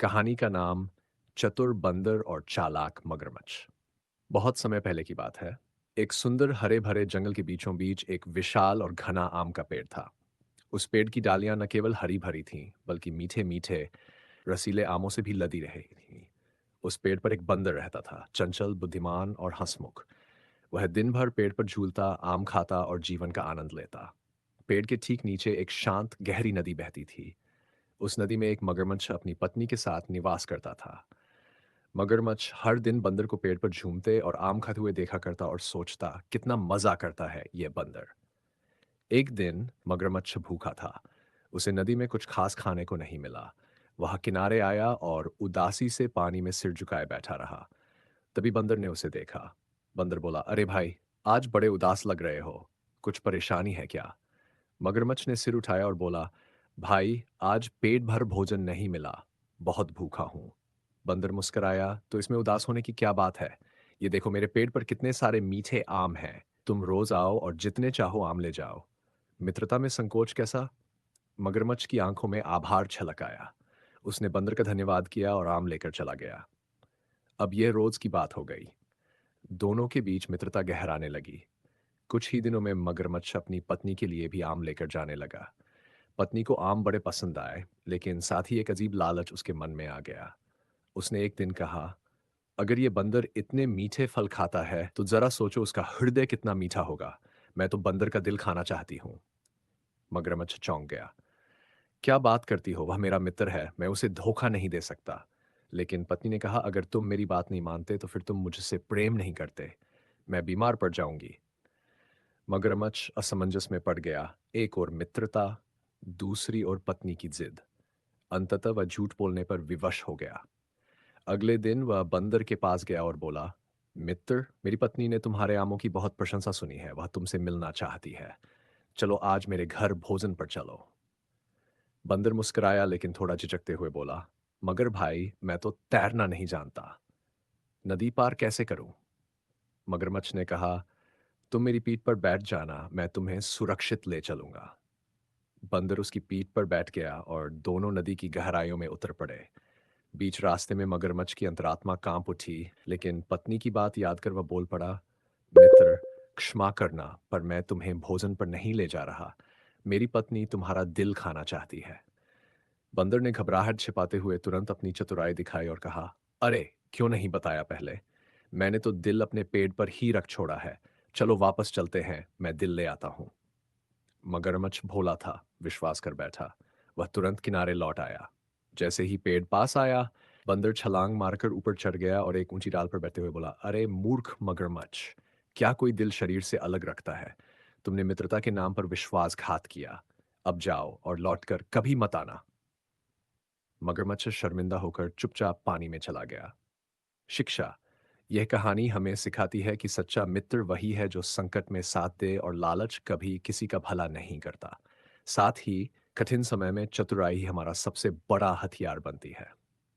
कहानी का नाम चतुर बंदर और चालाक मगरमच्छ। बहुत समय पहले की बात है। एक सुंदर हरे भरे जंगल के बीचों बीच एक विशाल और घना आम का पेड़ था। उस पेड़ की डालियां न केवल हरी भरी थीं बल्कि मीठे मीठे रसीले आमों से भी लदी रही थीं। उस पेड़ पर एक बंदर रहता था, चंचल, बुद्धिमान और हंसमुख। वह दिन भर पेड़ पर झूलता, आम खाता और जीवन का आनंद लेता। पेड़ के ठीक नीचे एक शांत गहरी नदी बहती थी। उस नदी में एक मगरमच्छ अपनी पत्नी के साथ निवास करता था। मगरमच्छ हर दिन बंदर को पेड़ पर झूमते और आम खाते हुए देखा करता और सोचता, कितना मजा करता है ये बंदर। एक दिन मगरमच्छ भूखा था। उसे नदी में कुछ खास खाने को नहीं मिला। वह किनारे आया और उदासी से पानी में सिर झुकाए बैठा रहा। तभी बंदर ने उसे देखा। बंदर बोला, अरे भाई, आज बड़े उदास लग रहे हो। कुछ परेशानी है क्या? मगरमच्छ ने सिर उठाया और बोला, भाई, आज पेट भर भोजन नहीं मिला। बहुत भूखा हूं। बंदर मुस्कुराया, तो इसमें उदास होने की क्या बात है? ये देखो, मेरे पेड़ पर कितने सारे मीठे आम हैं। तुम रोज आओ और जितने चाहो आम ले जाओ। मित्रता में संकोच कैसा? मगरमच्छ की आंखों में आभार छलक आया। उसने बंदर का धन्यवाद किया और आम लेकर चला गया। अब यह रोज की बात हो गई। दोनों के बीच मित्रता गहराने लगी। कुछ ही दिनों में मगरमच्छ अपनी पत्नी के लिए भी आम लेकर जाने लगा। पत्नी को आम बड़े पसंद आए, लेकिन साथ ही एक अजीब लालच उसके मन में आ गया। उसने एक दिन कहा, अगर ये बंदर इतने मीठे फल खाता है तो जरा सोचो उसका हृदय कितना मीठा होगा। मैं तो बंदर का दिल खाना चाहती हूँ। मगरमच्छ चौंक गया। क्या बात करती हो, वह मेरा मित्र है, मैं उसे धोखा नहीं दे सकता। लेकिन पत्नी ने कहा, अगर तुम मेरी बात नहीं मानते तो फिर तुम मुझसे प्रेम नहीं करते। मैं बीमार पड़ जाऊंगी। मगरमच्छ असमंजस में पड़ गया। एक और मित्रता, दूसरी ओर पत्नी की जिद। अंततः वह झूठ बोलने पर विवश हो गया। अगले दिन वह बंदर के पास गया और बोला, मित्र, मेरी पत्नी ने तुम्हारे आमों की बहुत प्रशंसा सुनी है, वह तुमसे मिलना चाहती है। चलो आज मेरे घर भोजन पर चलो। बंदर मुस्कुराया लेकिन थोड़ा झिझकते हुए बोला, मगर भाई, मैं तो तैरना नहीं जानता। नदी पार कैसे करूं? मगरमच्छ ने कहा, तुम मेरी पीठ पर बैठ जाना, मैं तुम्हें सुरक्षित ले चलूंगा। बंदर उसकी पीठ पर बैठ गया और दोनों नदी की गहराइयों में उतर पड़े। बीच रास्ते में मगरमच्छ की अंतरात्मा कांप उठी, लेकिन पत्नी की बात याद कर वह बोल पड़ा, मित्र, क्षमा करना, पर मैं तुम्हें भोजन पर नहीं ले जा रहा। मेरी पत्नी तुम्हारा दिल खाना चाहती है। बंदर ने घबराहट छिपाते हुए तुरंत अपनी चतुराई दिखाई और कहा, अरे, क्यों नहीं बताया पहले? मैंने तो दिल अपने पेट पर ही रख छोड़ा है। चलो वापस चलते हैं, मैं दिल ले आता हूं। मगरमच्छ भोला था, विश्वास कर बैठा। वह तुरंत किनारे लौट आया। जैसे ही पेड़ पास आया, बंदर छलांग मारकर ऊपर चढ़ गया और एक ऊंची डाल पर बैठते हुए बोला, अरे मूर्ख मगरमच्छ, क्या कोई दिल शरीर से अलग रखता है? तुमने मित्रता के नाम पर विश्वासघात किया। अब जाओ और लौटकर कभी मत आना। मगरमच्छ शर्मिंदा होकर चुपचाप पानी में चला गया। शिक्षा: यह कहानी हमें सिखाती है कि सच्चा मित्र वही है जो संकट में साथ दे और लालच कभी किसी का भला नहीं करता। साथ ही कठिन समय में चतुराई ही हमारा सबसे बड़ा हथियार बनती है।